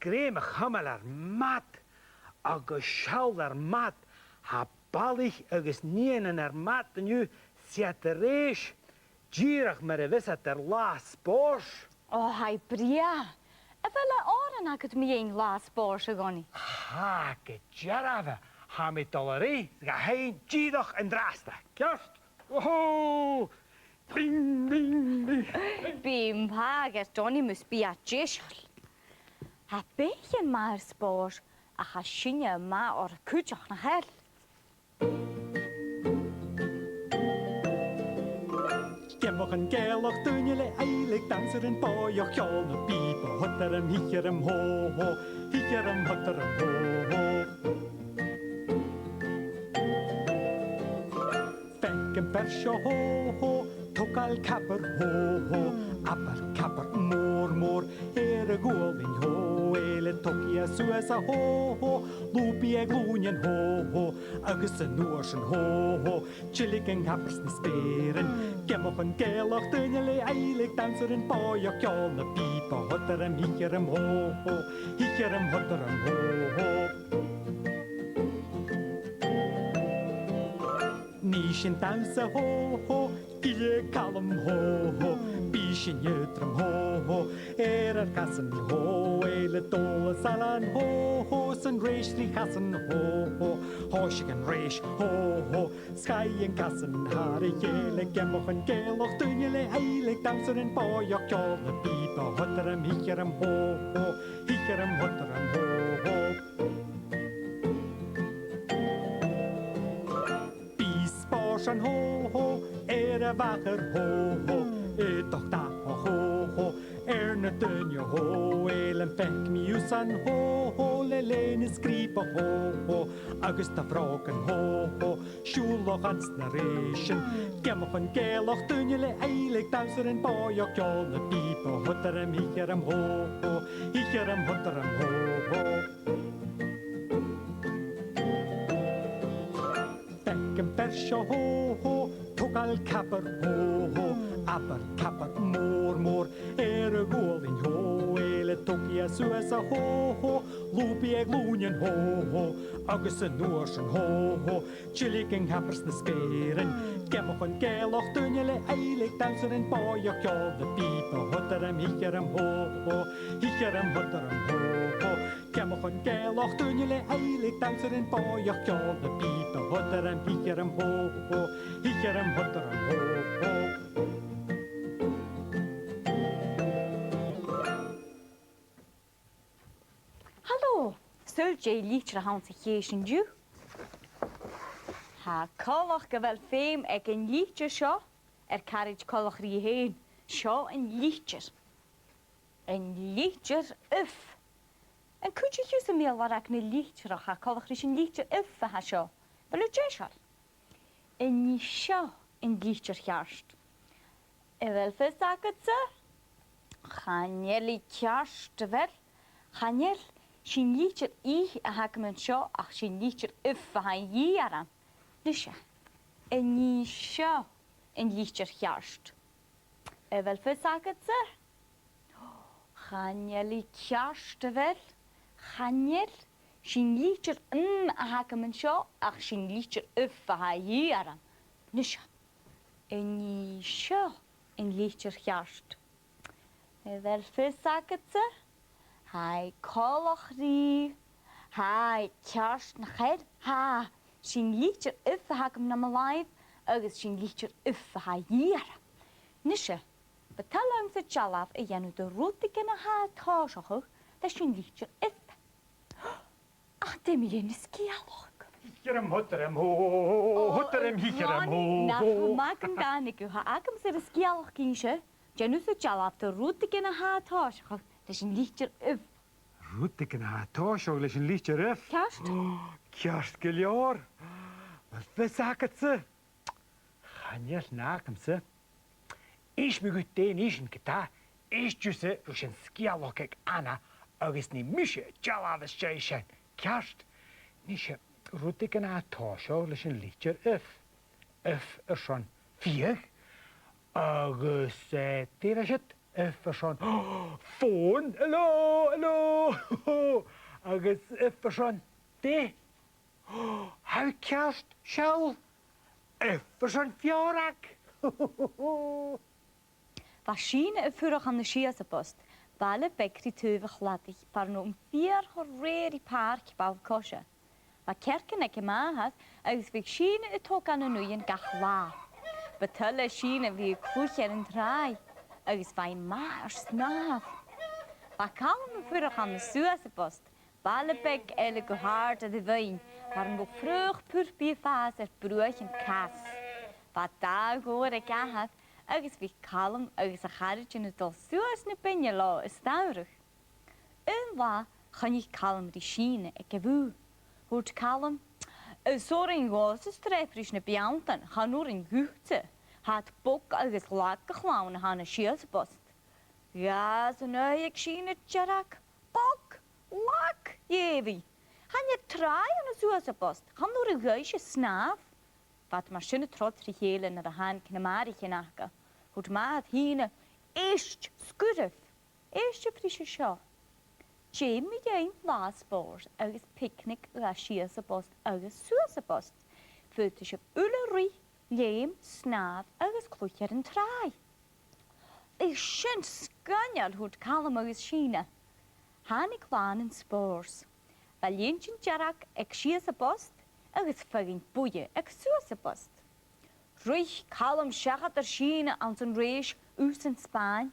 gréime chamel mat, agus seall mat, ha ballich agus níanaan mat aniu siat réis, díirech mar visat Lás Spòrs. Hai bria. Fel oran agad mi ein Lás Spòrs a goni. Ha, ge jaraffa, ha mi dolari, ga hein díadach an drasta. Kjast? Woho! Bing, bing, bing. Bím pagas Donnie mus bí a jísal. Ha béchan mar Spòrs a ha sinne ma or cúteach na hell. Gemach an gealach duine le Eilidh dansar an báoch ceol na bíba hotar am hichar am ho, hichar am hotar am ho. Fenk an bersio ho, togal capar ho, aber capar mór, a gólin ho, Eilidh toki a suas a ho, lúpi a glúnian ho, agus a nuas an ho, chillig an capars na spérin, gemach an gealach duine le Eilidh dansar an báoch ceol na bíba hotar am hichar am ho, hichar am hotar am ho. Ní sin dansa ho, gile calam ho, bí sin jötram ho, ar casan ho, Eilidh dóla salan ho, san réis rí casan ho, hóisig an réis ho, sky an casan har Eilidh gemach an gealach duine le Eilidh dansar an báoch ceol na bíba hotar am hichar am ho, hichar am hotar am ho. An ho, a bachar ho, doch da ho, na dunne ho, Eilidh fenk mi úsan ho, le léna scríba ho, agus da frágan ho, siúlach ans na réisin, gemach an gealach duine le Eilidh dansar an báoch ceol na bíba hotar am hichar am ho, hichar am hotar am ho. Fenk an bersio ho, togal capar ho, aber capar mór, a gólin ho, Eilidh toki a suas a ho, lúpi a glúnian ho, agus a nuas an ho, chillig an capars na spérin, gemach an gealach duine le Eilidh dansar an báoch ceol na bíba hotar am hichar am ho, hichar am hotar am ho. Gemach an gealach duine le Eilidh dansar an báoch ceol na bíba hotar am hichar am ho, hichar am hotar am ho. Hallo, sul jay lítre a hansa chéisian dú? Ha colach go bhfuil féim ag an lítre seo carid colach rí héin, seo an lítre. An lítre uff. An cúte hiús a méal war ag na lítre ha colach rí sin lítre uff a ha seo. Bhfuil jesal. An ní seo an lítre chearst. Bhfuil fys agad sa? Chanel I chearst bhfuil. Chanel sin lítre a hagman seo ach sin lítre uff a ha í aran. Nisha, en ní seo an lítre chearst. Bhfuil fys agad sa? Chanel I chearst bhfuil. Chanel sin lítre a hagman seo ach sin lítre uff a ha í aran. Nisha, en ní seo an lítre chearst. Bhfuil fys agad sa? Hai colach rí, hai chearst na chéad, ha sin lítre uff a hagam na MacLeòid agus sin lítre uff a ha í aran. Nisha, betalam sa jalaf a dhéanú do rútig na ha táiseach de sin lítre uff. Ach, de mi dhéanú scialach. Hichar am hotar am ho, hotar am hichar am ho. Na magam gánigu ha agam sa scialach gíse, dhéanú sa jalaf do rútig na ha táiseach de sin lítre uff. Rútig na ha táiseach leis an lítre uff? Ceast? Ceast go leor. Bhfuil fys agad sa? Chanel nácam sa? Is mi go déan isin gyda, is dúsa ru sin scialach ag anna agus ní mise jalaf is sé sin. Ceast? Ní sé rútig na ha táiseach leis an lítre uff. Uff sin fiach agus tíra siad Ifferson, phone, hello, agus Ifferson, de, how cast shall Ifferson fiorach. Wa sína furach an na Eòsaph baile becri tuvach ladig par no 4 horreri park bau kosche. Wa kerken ek mahat agus vik sína tók an nuien gach la. Betulle sína vi klucher en trai agus vai maar snaf. Wa kalm furach an na Eòsaph baile bec go hard de wein par no vrug purpie faser broech en kas. Wa da gore gahat agus bhí calm agus a charid in dul suas na binne lá is staurig. Bha chun ich calm die síne ag go bhú. Hút calm, sorin gás is trefris na beantan, chanúr in gúte, hat bok agus lát gachláin ha na Eòsaph. Ja, so nu ag síne jarach, bok, lak, jevi. Han je trai an na Eòsaph, chanúr in gúise snaf. Wat maar schöne trots rielen naar de hand knemaartje nachke. Goed maat hine eerst skudef. Eerst je frische show. Jamie Iain laat Spòrs agus picnic a Eòsaph agus Eòsaph. Voelt je ullerie, leem, snaaf agus kloecher en trai. Is schön skanjal goed kalm agus China. Hanik waan in Spòrs. Wel jentjen jarak ek Eòsaph agus fagin boeie ag Eòsaph. Ruich calm sjachat síne an zijn réis ús in Spáin.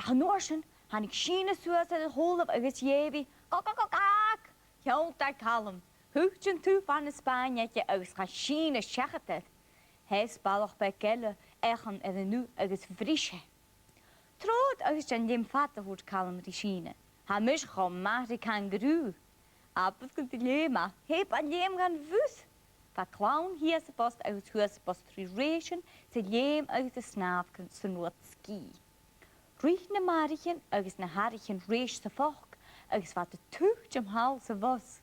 A noorsen han ik síne Eòsaph de holf agus jevi. Kak. Jouta calm. Huchtjen toe van de Spáinetje agus ga síne sjachat. Hij spalach bij kelle echen en nu agus frische. Troot agus jan jem vatte hoort calm die síne. Ha mis gewoon maar de kangaroo. Appels kunt de lema. Heb an jem gaan vus. Va clown Eòsaph agus Eòsaph triration te jem agus de snaaf kunt se noot ski. Riech na marchen agus na harchen reis se fok agus wat de tucht om halse was.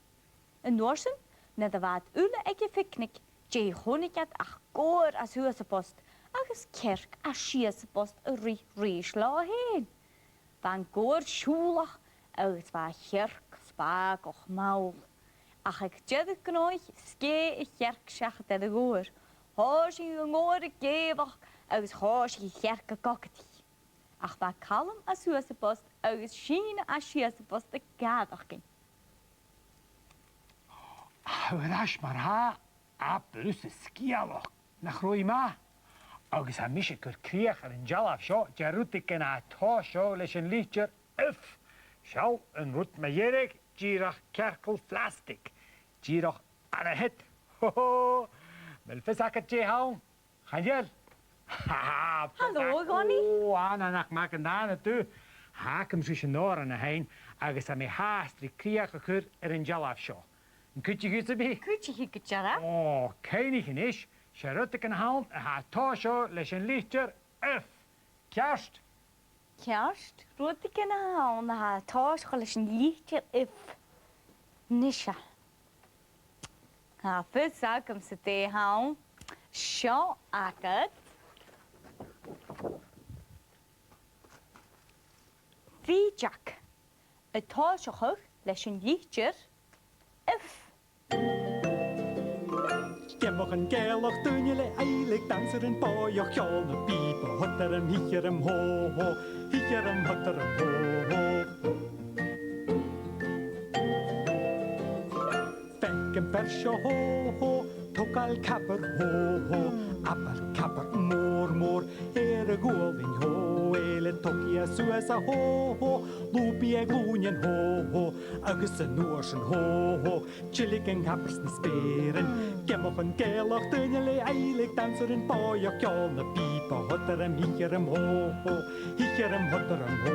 En norsen na de wat ule eke picnic je honnigat ach goor as Eòsaph agus kerk as Eòsaph a reis la heen. Van goor schoolach agus va kerk spaak och maul. Ach ik jedig genoeg ske ik kerk sjachat de goor. Hoos je ngoor gevach agus hoos je kerk koketi. Ach va kalm as Eòsaph agus síne as Eòsaph de gadachkin. Hwrash mar ha a brus skialach nach roi ma. Agus ha misje kur krieg in jalaf sjo, jarutik en a to sjo leis een liedjer uf. Sjau een roet meierig, girach kerkel plastic. Girach aan een hit. Hoho. Mel visaket je hou. Ganjel. Hallo, Donnie. Oh, Anna nach maken daar toe. Hakem tussen noren en heen. Agus ha me haast die krieg kur in jalaf sjo. Kunt je goed erbij? Kunt je gekjara? Oh, keinigin is. Sharutik en haal, ha to sjo leis een liedjer uf. Kerst. Kerst, rood ik in de hand, ha thuis gelukkig een liedje if. Nisha. Ha vis zak om ze te houden. Zo akket. Riochdachaidh. Het thuis leis een liedje if. Gemach an gealach duinele Eilidh danser an báoch cheall na bíbe hotarm hiichearm ho, hiichearm hotarm ho. Feckem persio ho, togal capper ho, aber capper mór, a gólvin ho, Eilidh tokia suasa ho, lúpi ag lúnien ho, agus an nuorsen ho, chillig an cappers na spéren. Gemach an gealach duinele Eilidh danser an báoch cheall na bíbe hotarm hiichearm ho, hiichearm hotarm ho.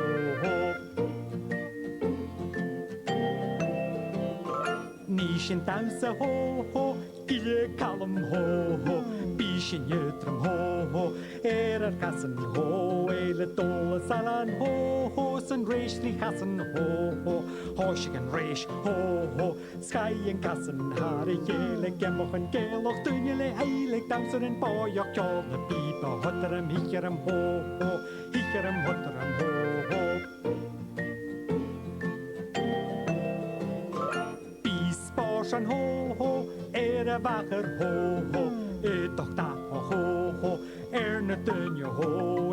Níos an dansa ho, gile calm ho, bísin jötram ho, ar chasan ho, Eilidh dóla salan ho, san réis lí chasan ho, hóisig an réis ho, sky an chasan har a Eilidh gemach an gealach duinele Eilidh danser an báoch cheall na bíbe hotarm hiichearm ho, hiichearm hotarm ho. spors an ho ho, vacher ho ho, doch da ho ho, na dunne ho,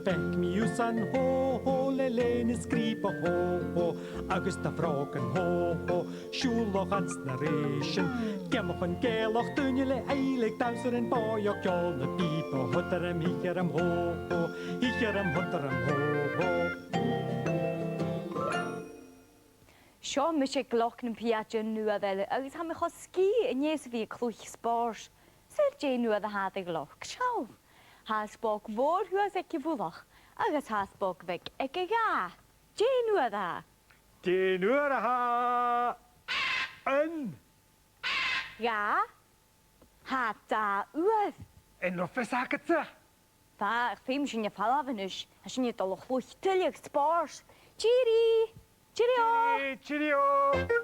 fech mi an ho ho, le skripa ho ho, agus da fragen ho ho, sjúloch ans narration, gemach an gelach dunne le Eilidh dauser en boioch jol na pipa, hutteram hicheram ho ho, hicheram hutteram ho ho. Seo mi sé gloch na piaja nua ddel, agus ha mi cho ski yn ys fi clwch spors. Sy'r je nua dda had y gloch, siaw. Ha sbog fôr hwys ec i fwloch, agus ha sbog feg ec i ga. Je nua dda. Je nua dda ha. Yn. Ga. Ha da uwedd. Yn roffes agad ta. Fa, ych ffeim sy'n y falafynys, a sy'n y dolwch lwch tyliag spors. Cheery. Cheerio! Cheerio!